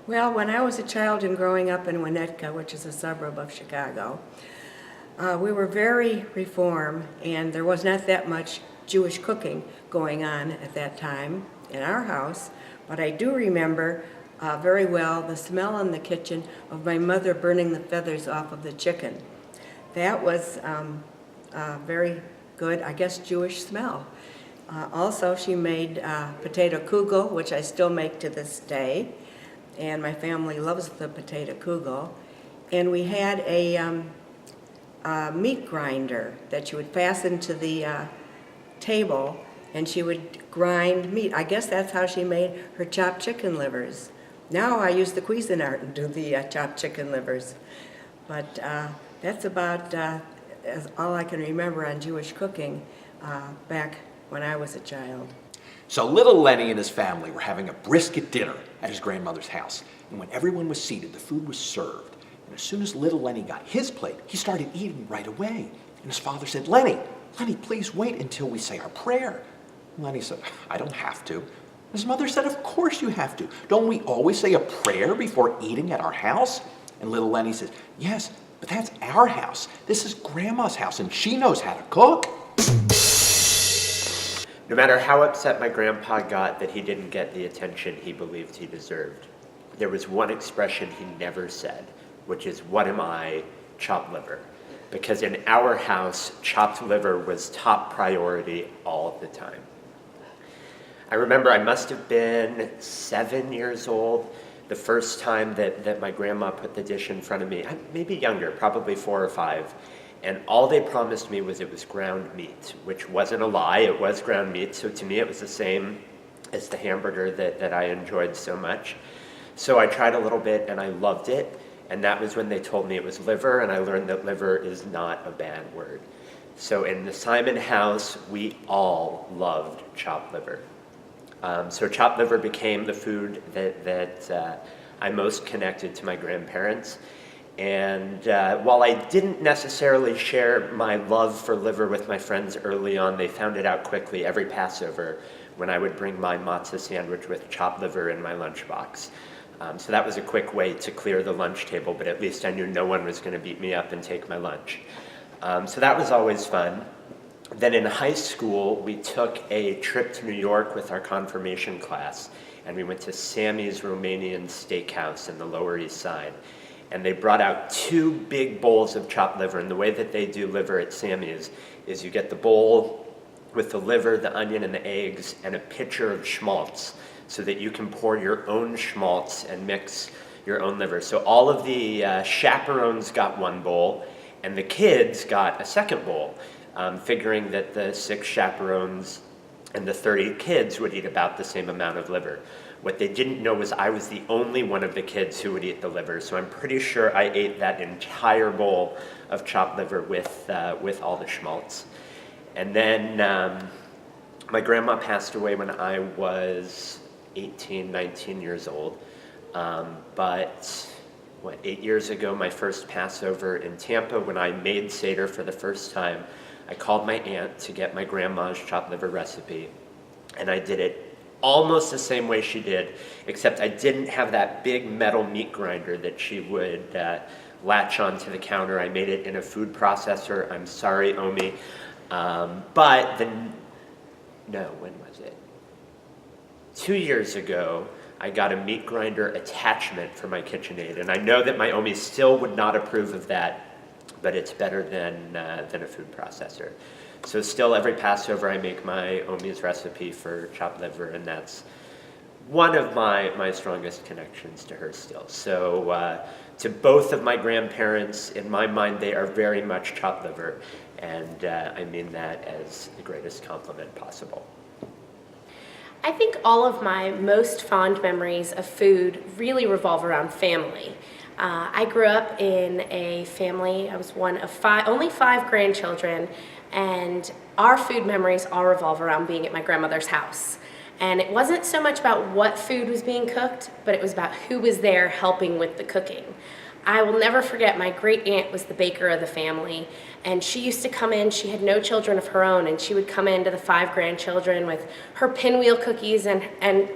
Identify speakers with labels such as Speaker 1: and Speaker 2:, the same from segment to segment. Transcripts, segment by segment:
Speaker 1: Well, when I was a child and growing up in Winnetka, which is a suburb of Chicago, we were very Reform, and there was not that much Jewish cooking going on at that time in our house. But I do remember very well the smell in the kitchen of my mother burning the feathers off of the chicken. That was very good, I guess, Jewish smell. Also, she made potato kugel, which I still make to this day, and my family loves the potato kugel. And we had a meat grinder that she would fasten to the table, and she would grind meat. I guess that's how she made her chopped chicken livers. Now I use the Cuisinart and do the chopped chicken livers. But that's about all I can remember on Jewish cooking back when I was a child.
Speaker 2: So little Lenny and his family were having a brisket dinner at his grandmother's house. And when everyone was seated, the food was served. And as soon as little Lenny got his plate, he started eating right away. And his father said, Lenny, please wait until we say our prayer. And Lenny said, I don't have to. His mother said, of course you have to. Don't we always say a prayer before eating at our house? And little Lenny says, yes, but that's our house. This is Grandma's house, and she knows how to cook.
Speaker 3: No matter how upset my grandpa got that he didn't get the attention he believed he deserved, there was one expression he never said, which is, what am I, chopped liver? Because in our house, chopped liver was top priority all the time. I remember I must have been 7 years old the first time that my grandma put the dish in front of me. Maybe younger, probably 4 or 5. And all they promised me was it was ground meat, which wasn't a lie. It was ground meat, so to me it was the same as the hamburger that I enjoyed so much. So I tried a little bit and I loved it, and that was when they told me it was liver, and I learned that liver is not a bad word. So in the Simon house, we all loved chopped liver. So chopped liver became the food that I most connected to my grandparents. And while I didn't necessarily share my love for liver with my friends early on, they found it out quickly every Passover when I would bring my matzah sandwich with chopped liver in my lunchbox. So that was a quick way to clear the lunch table, but at least I knew no one was going to beat me up and take my lunch. So that was always fun. Then in high school, we took a trip to New York with our confirmation class, and we went to Sammy's Romanian Steakhouse in the Lower East Side. And they brought out 2 big bowls of chopped liver. And the way that they do liver at Sammy's is you get the bowl with the liver, the onion, and the eggs, and a pitcher of schmaltz, so that you can pour your own schmaltz and mix your own liver. So all of the chaperones got 1 bowl, and the kids got a second bowl, figuring that the 6 chaperones and the 30 kids would eat about the same amount of liver. What they didn't know was I was the only one of the kids who would eat the liver, so I'm pretty sure I ate that entire bowl of chopped liver with all the schmaltz. And then my grandma passed away when I was 18, 19 years old. But 8 years ago, my first Passover in Tampa, when I made Seder for the first time, I called my aunt to get my grandma's chopped liver recipe, and I did it almost the same way she did, except I didn't have that big metal meat grinder that she would latch onto the counter. I made it in a food processor. I'm sorry, Omi. When was it? 2 years ago, I got a meat grinder attachment for my KitchenAid, and I know that my Omi still would not approve of that, but it's better than a food processor. So still every Passover I make my Omi's recipe for chopped liver, and that's one of my strongest connections to her still. So to both of my grandparents, in my mind, they are very much chopped liver, and I mean that as the greatest compliment possible.
Speaker 4: I think all of my most fond memories of food really revolve around family. I grew up in a family, I was one of only 5 grandchildren, and our food memories all revolve around being at my grandmother's house. And it wasn't so much about what food was being cooked, but it was about who was there helping with the cooking. I will never forget, my great aunt was the baker of the family, and she used to come in. She had no children of her own, and she would come in to the 5 grandchildren with her pinwheel cookies and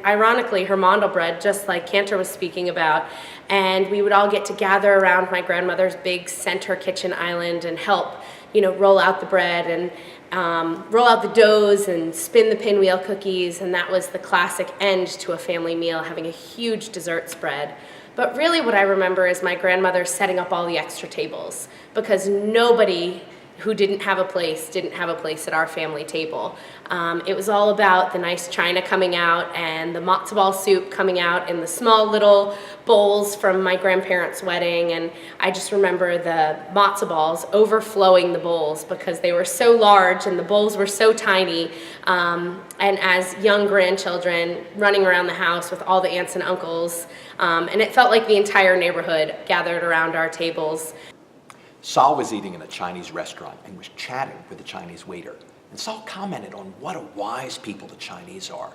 Speaker 4: ironically her mandel bread, just like Cantor was speaking about. And we would all get to gather around my grandmother's big center kitchen island and help, roll out the bread and roll out the doughs and spin the pinwheel cookies. And that was the classic end to a family meal, having a huge dessert spread. But really what I remember is my grandmother setting up all the extra tables, because nobody who didn't have a place at our family table. It was all about the nice china coming out and the matzo ball soup coming out in the small little bowls from my grandparents' wedding. And I just remember the matzo balls overflowing the bowls because they were so large and the bowls were so tiny. And as young grandchildren running around the house with all the aunts and uncles, and it felt like the entire neighborhood gathered around our tables.
Speaker 2: Saul was eating in a Chinese restaurant and was chatting with the Chinese waiter. And Saul commented on what a wise people the Chinese are.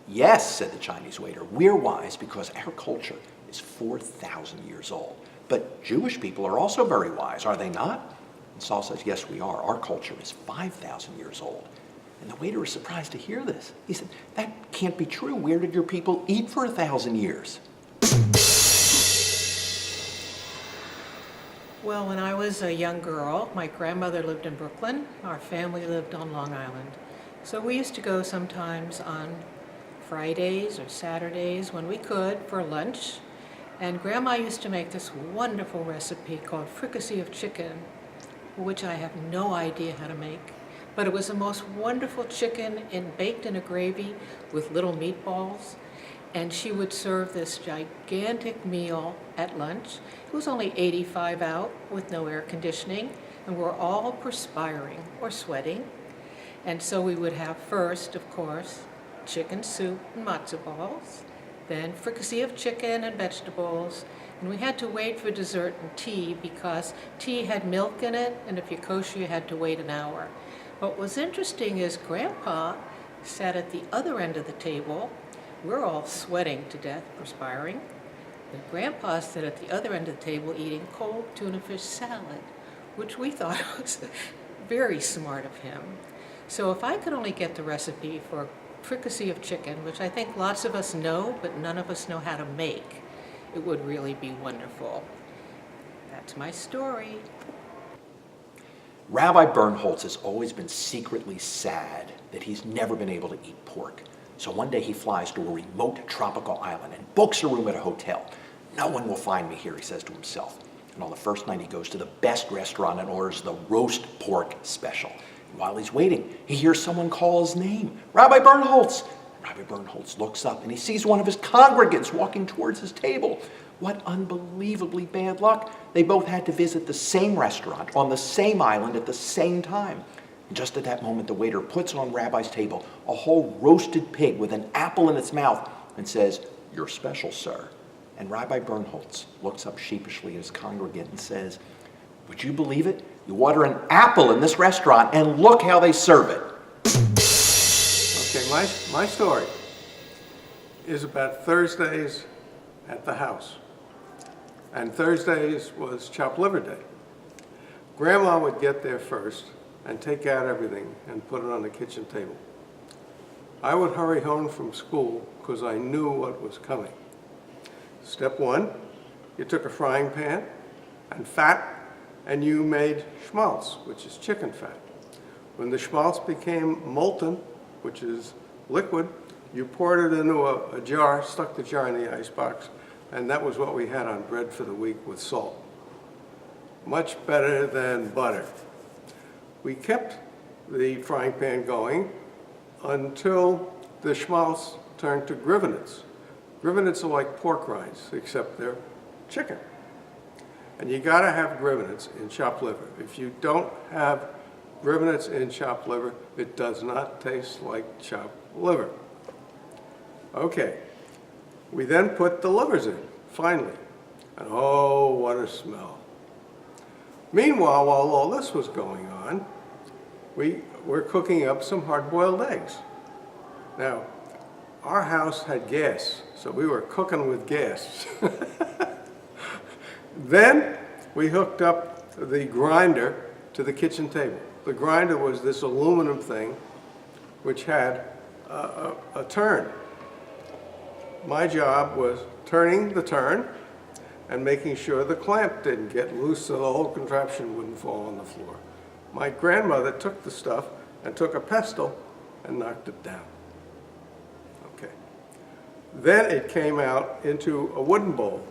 Speaker 2: Yes, said the Chinese waiter, we're wise because our culture is 4,000 years old. But Jewish people are also very wise, are they not? And Saul says, yes, we are. Our culture is 5,000 years old. And the waiter was surprised to hear this. He said, that can't be true. Where did your people eat for 1,000 years?
Speaker 5: Well, when I was a young girl, my grandmother lived in Brooklyn. Our family lived on Long Island. So we used to go sometimes on Fridays or Saturdays when we could for lunch. And Grandma used to make this wonderful recipe called fricassee of chicken, which I have no idea how to make. But it was the most wonderful chicken baked in a gravy with little meatballs. And she would serve this gigantic meal at lunch. It was only 85 out with no air conditioning, and we're all perspiring or sweating. And so we would have first, of course, chicken soup and matzo balls, then fricassee of chicken and vegetables, and we had to wait for dessert and tea because tea had milk in it, and if you're kosher, you had to wait an hour. What was interesting is Grandpa sat at the other end of the table. We're all sweating to death, perspiring. But Grandpa sat at the other end of the table eating cold tuna fish salad, which we thought was very smart of him. So if I could only get the recipe for fricassee of chicken, which I think lots of us know, but none of us know how to make, it would really be wonderful. That's my story.
Speaker 2: Rabbi Bernholtz has always been secretly sad that he's never been able to eat pork. So one day he flies to a remote tropical island and books a room at a hotel. No one will find me here, he says to himself. And on the first night he goes to the best restaurant and orders the roast pork special. And while he's waiting, he hears someone call his name, Rabbi Bernholtz. Rabbi Bernholtz looks up and he sees one of his congregants walking towards his table. What unbelievably bad luck. They both had to visit the same restaurant on the same island at the same time. And just at that moment, the waiter puts on Rabbi's table a whole roasted pig with an apple in its mouth and says, "You're special, sir." And Rabbi Bernholtz looks up sheepishly at his congregant and says, "Would you believe it? You order an apple in this restaurant and look how they serve it."
Speaker 6: Okay, my story is about Thursdays at the house. And Thursdays was chopped liver day. Grandma would get there first and take out everything and put it on the kitchen table. I would hurry home from school because I knew what was coming. Step one, you took a frying pan and fat, and you made schmaltz, which is chicken fat. When the schmaltz became molten, which is liquid, you poured it into a jar, stuck the jar in the icebox, and that was what we had on bread for the week with salt. Much better than butter. We kept the frying pan going until the schmaltz turned to grivenets. Grivenets are like pork rinds, except they're chicken. And you gotta have grivenets in chopped liver. If you don't have grivenets in chopped liver, it does not taste like chopped liver. Okay, we then put the livers in, finally. And oh, what a smell. Meanwhile, while all this was going on, we were cooking up some hard-boiled eggs. Now, our house had gas, so we were cooking with gas. Then we hooked up the grinder to the kitchen table. The grinder was this aluminum thing which had a turn. My job was turning the turn and making sure the clamp didn't get loose so the whole contraption wouldn't fall on the floor. My grandmother took the stuff and took a pestle and knocked it down. Okay. Then it came out into a wooden bowl.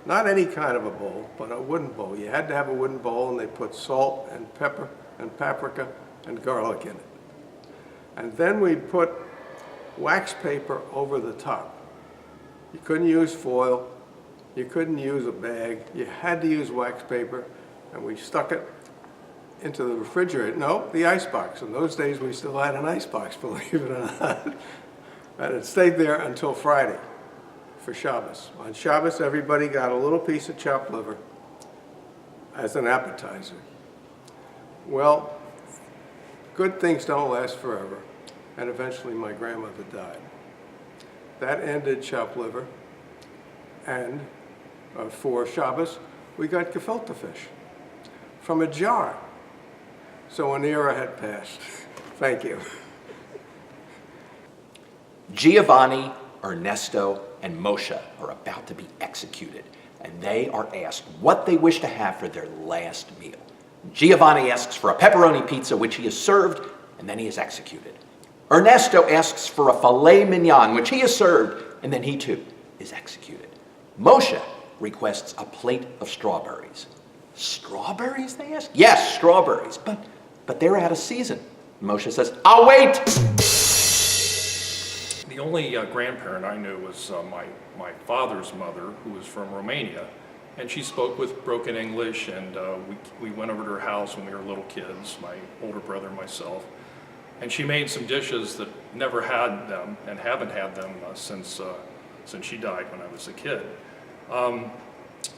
Speaker 6: Not any kind of a bowl, but a wooden bowl. You had to have a wooden bowl, and they put salt and pepper and paprika and garlic in it. And then we put wax paper over the top. You couldn't use foil. You couldn't use a bag. You had to use wax paper, and we stuck it into the refrigerator. No, the icebox. In those days, we still had an icebox, believe it or not. And it stayed there until Friday for Shabbos. On Shabbos, everybody got a little piece of chopped liver as an appetizer. Well, good things don't last forever, and eventually my grandmother died. That ended chopped liver, and for Shabbos, we got gefilte fish from a jar. So an era had passed. Thank you.
Speaker 2: Giovanni, Ernesto, and Moshe are about to be executed, and they are asked what they wish to have for their last meal. Giovanni asks for a pepperoni pizza, which he is served, and then he is executed. Ernesto asks for a filet mignon, which he is served, and then he too is executed. Moshe requests a plate of strawberries. Strawberries, they ask? Yes, strawberries, but they're out of season. Moshe says, I'll wait!
Speaker 7: The only grandparent I knew was my father's mother, who was from Romania, and she spoke with broken English, and we went over to her house when we were little kids, my older brother and myself, and she made some dishes that never had them and haven't had them since she died when I was a kid.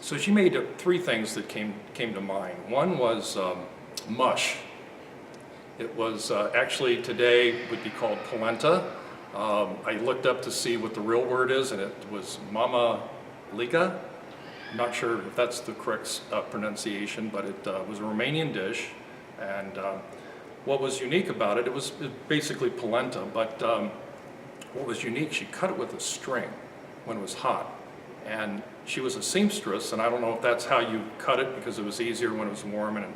Speaker 7: So she made three things that came to mind. One was mush. It was actually today would be called polenta. I looked up to see what the real word is, and it was mama liga. I'm not sure if that's the correct pronunciation, but it was a Romanian dish. And what was unique about it, it was basically polenta, but what was unique, she cut it with a string when it was hot. And she was a seamstress, and I don't know if that's how you cut it, because it was easier when it was warm, and it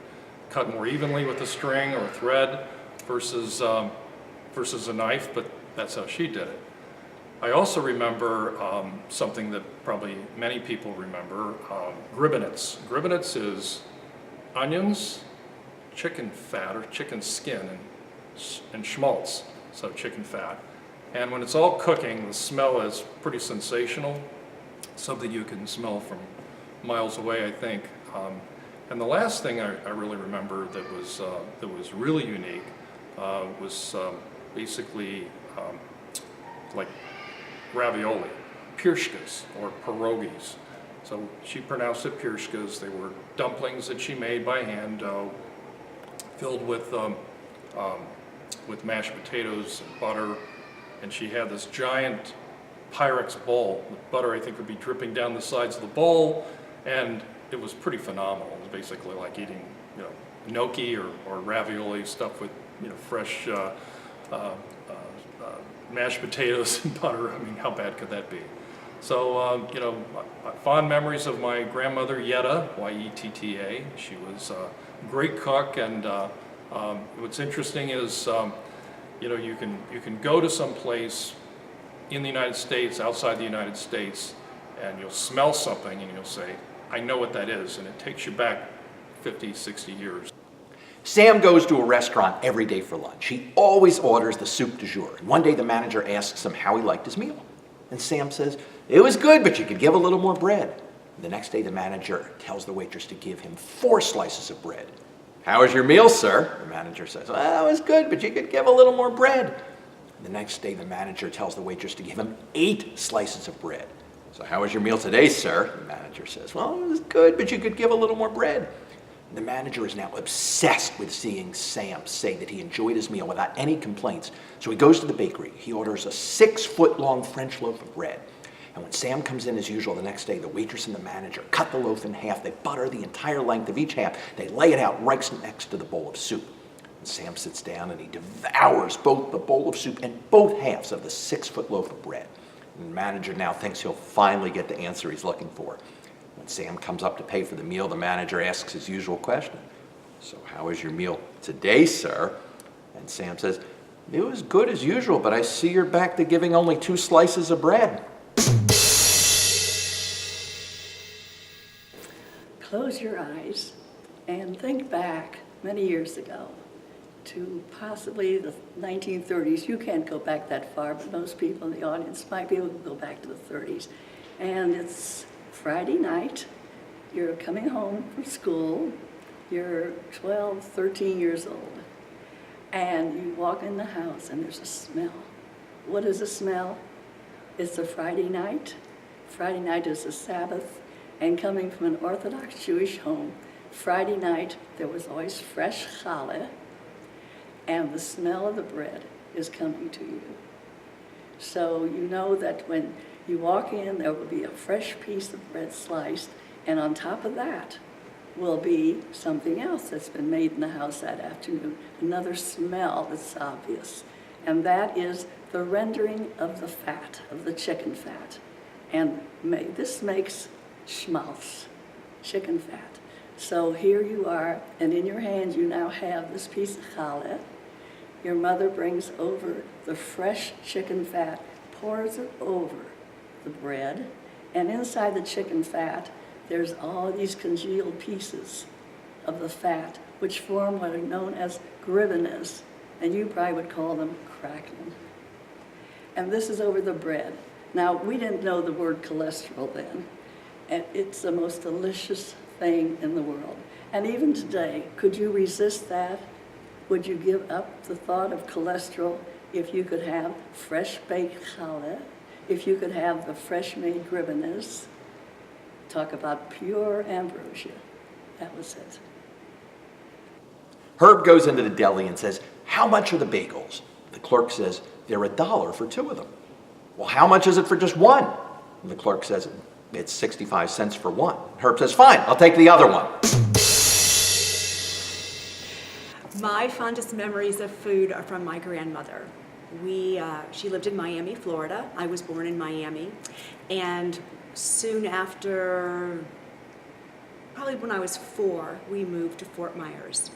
Speaker 7: cut more evenly with a string or a thread versus a knife, but that's how she did it. I also remember something that probably many people remember, gribbinets. Gribbinets is onions, chicken fat or chicken skin, and schmaltz, so chicken fat. And when it's all cooking, the smell is pretty sensational, something you can smell from miles away, I think. And the last thing I really remember that was really unique was basically like ravioli, pirshkas or pierogies. So she pronounced it pirshkas. They were dumplings that she made by hand dough, filled with mashed potatoes and butter. And she had this giant Pyrex bowl with butter, I think, would be dripping down the sides of the bowl, and it was pretty phenomenal. It was basically like eating, gnocchi or ravioli stuffed with, fresh mashed potatoes and butter. I mean, how bad could that be? So, fond memories of my grandmother, Yetta, Y-E-T-T-A. She was a great cook, and what's interesting is, you can go to some place in the United States, outside the United States, and you'll smell something and you'll say, I know what that is, and it takes you back 50, 60 years.
Speaker 2: Sam goes to a restaurant every day for lunch. He always orders the soup du jour. And one day the manager asks him how he liked his meal. And Sam says, it was good, but you could give a little more bread. And the next day the manager tells the waitress to give him 4 slices of bread. How was your meal, sir? The manager says, well, it was good, but you could give a little more bread. The next day, the manager tells the waitress to give him 8 slices of bread. So how was your meal today, sir? The manager says, well, it was good, but you could give a little more bread. And the manager is now obsessed with seeing Sam say that he enjoyed his meal without any complaints. So he goes to the bakery. He orders a 6-foot-long French loaf of bread. And when Sam comes in as usual the next day, the waitress and the manager cut the loaf in half. They butter the entire length of each half. They lay it out right next to the bowl of soup. And Sam sits down and he devours both the bowl of soup and both halves of the 6-foot loaf of bread. And the manager now thinks he'll finally get the answer he's looking for. When Sam comes up to pay for the meal, the manager asks his usual question. "So how is your meal today, sir?" And Sam says, "It was good as usual, but I see you're back to giving only 2 slices of bread."
Speaker 8: Close your eyes and think back many years ago to possibly the 1930s. You can't go back that far, but most people in the audience might be able to go back to the 30s. And it's Friday night. You're coming home from school. You're 12, 13 years old. And you walk in the house and there's a smell. What is a smell? It's a Friday night. Friday night is the Sabbath. And coming from an Orthodox Jewish home, Friday night there was always fresh challah, and the smell of the bread is coming to you. So you know that when you walk in, there will be a fresh piece of bread sliced, and on top of that will be something else that's been made in the house that afternoon, another smell that's obvious, and that is the rendering of the fat, of the chicken fat. And this makes schmaltz, chicken fat. So here you are, and in your hand you now have this piece of challah. Your mother brings over the fresh chicken fat, pours it over the bread, and inside the chicken fat there's all these congealed pieces of the fat, which form what are known as gribenes, and you probably would call them crackling. And this is over the bread. Now, we didn't know the word cholesterol then, and it's the most delicious thing in the world. And even today, could you resist that? Would you give up the thought of cholesterol if you could have fresh baked challah, if you could have the fresh made gribenes? Talk about pure ambrosia. That was it.
Speaker 2: Herb goes into the deli and says, "How much are the bagels?" The clerk says, "They're $1 for 2 of them." "Well, how much is it for just one?" And the clerk says, "It's 65 cents for one." Herb says, "Fine, I'll take the other one."
Speaker 9: My fondest memories of food are from my grandmother. She lived in Miami, Florida. I was born in Miami. And soon after, probably when I was 4, we moved to Fort Myers.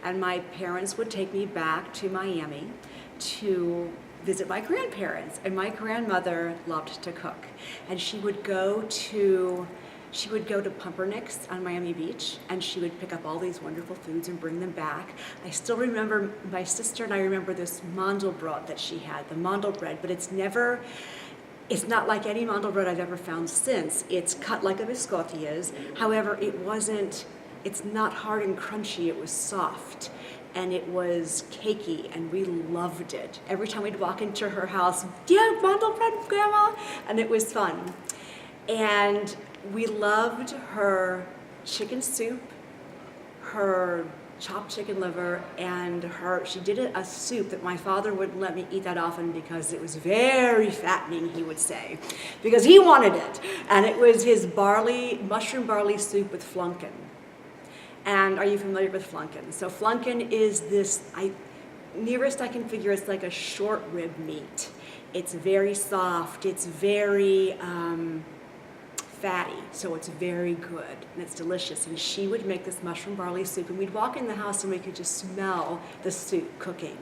Speaker 9: And my parents would take me back to Miami to visit my grandparents. And my grandmother loved to cook. And she would go to Pumpernicks on Miami Beach, and she would pick up all these wonderful foods and bring them back. I still remember, my sister and I remember this mandelbrot that she had, the mandelbread, but it's not like any mandelbrot I've ever found since. It's cut like a biscotti is. However, it's not hard and crunchy, it was soft. And it was cakey, and we loved it. Every time we'd walk into her house, "Do you have mandelbrot, Grandma?" And it was fun. And we loved her chicken soup, her chopped chicken liver, and she did a soup that my father wouldn't let me eat that often because it was very fattening, he would say, because he wanted it. And it was his mushroom barley soup with flunken. And are you familiar with flunken? So flunken is this, nearest I can figure, it's like a short rib meat. It's very soft, it's very fatty, so it's very good, and it's delicious. And she would make this mushroom barley soup, and we'd walk in the house and we could just smell the soup cooking.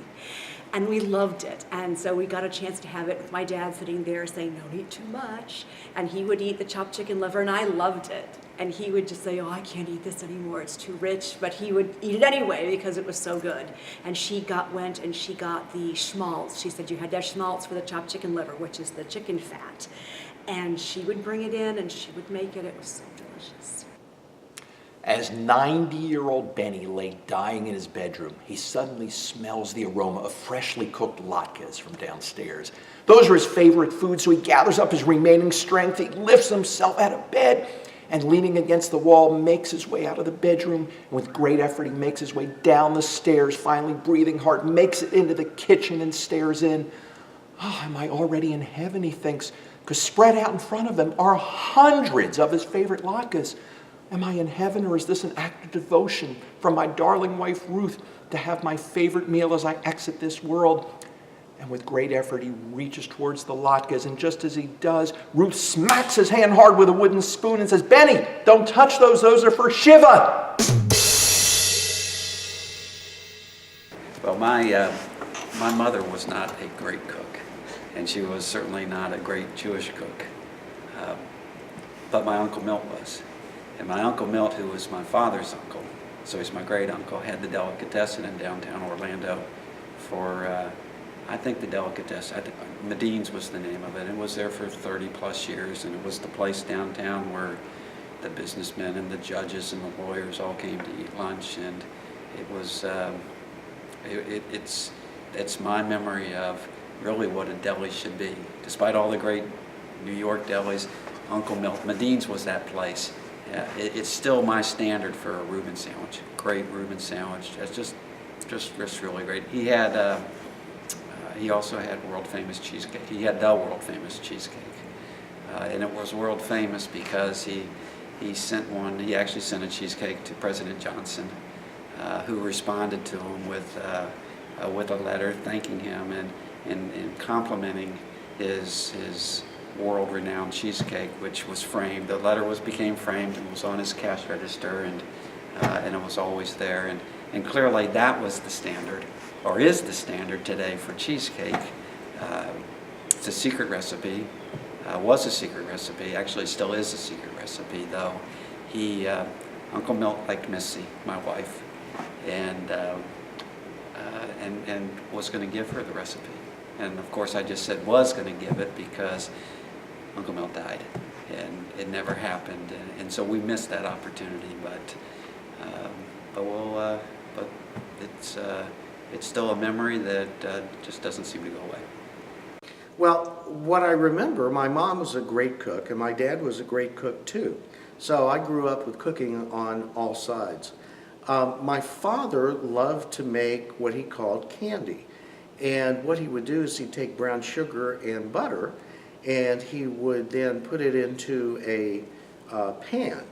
Speaker 9: And we loved it, and so we got a chance to have it with my dad sitting there saying, "Don't eat too much." And he would eat the chopped chicken liver, and I loved it. And he would just say, "Oh, I can't eat this anymore, it's too rich," but he would eat it anyway because it was so good. And she went and she got the schmaltz. She said you had to have schmaltz for the chopped chicken liver, which is the chicken fat. And she would bring it in and she would make it. It was so delicious.
Speaker 2: As 90-year-old Benny lay dying in his bedroom, he suddenly smells the aroma of freshly cooked latkes from downstairs. Those are his favorite foods, so he gathers up his remaining strength. He lifts himself out of bed and, leaning against the wall, makes his way out of the bedroom. And with great effort, he makes his way down the stairs, finally breathing hard, makes it into the kitchen and stares in. "Oh, am I already in heaven?" he thinks. Because spread out in front of them are hundreds of his favorite latkes. Am I in heaven, or is this an act of devotion from my darling wife Ruth to have my favorite meal as I exit this world? And with great effort, he reaches towards the latkes, and just as he does, Ruth smacks his hand hard with a wooden spoon and says, "Benny, don't touch those. Those are for Shiva."
Speaker 10: Well, my mother was not a great cook, and she was certainly not a great Jewish cook. But my Uncle Milt was. And my Uncle Milt, who was my father's uncle, so he's my great uncle, had the delicatessen in downtown Orlando for, I think the delicatessen, Medine's was the name of it. It was there for 30 plus years, and it was the place downtown where the businessmen and the judges and the lawyers all came to eat lunch, and it was, it's my memory of really what a deli should be. Despite all the great New York delis, Uncle Milt, Medine's was that place. It's still my standard for a Reuben sandwich. Great Reuben sandwich. It's just really great. He also had world famous cheesecake. He had the world famous cheesecake, and it was world famous because he sent one. He actually sent a cheesecake to President Johnson, who responded to him with a letter thanking him and complimenting his world-renowned cheesecake, which was framed. The letter became framed and was on his cash register, and it was always there. And clearly that was the standard, or is the standard today for cheesecake. It's a secret recipe. Was a secret recipe. Actually, still is a secret recipe, though. Uncle Milt liked Missy, my wife, and was going to give her the recipe. And of course, I just said was going to give it because Uncle Milt died, and it never happened, and so we missed that opportunity. But it's still a memory that just doesn't seem to go away.
Speaker 11: Well, what I remember, my mom was a great cook, and my dad was a great cook too. So I grew up with cooking on all sides. My father loved to make what he called candy, and what he would do is he'd take brown sugar and butter, and he would then put it into a pan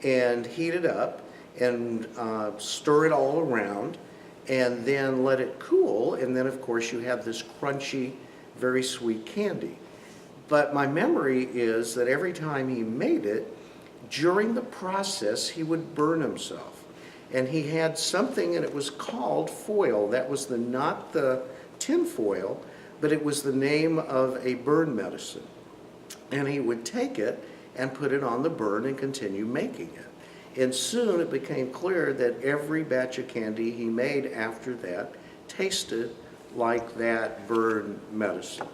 Speaker 11: and heat it up and stir it all around and then let it cool, and then of course you have this crunchy, very sweet candy. But my memory is that every time he made it, during the process he would burn himself. And he had something, and it was called foil. That was not the tin foil, but it was the name of a burn medicine. And he would take it and put it on the burn and continue making it. And soon it became clear that every batch of candy he made after that tasted like that burn medicine.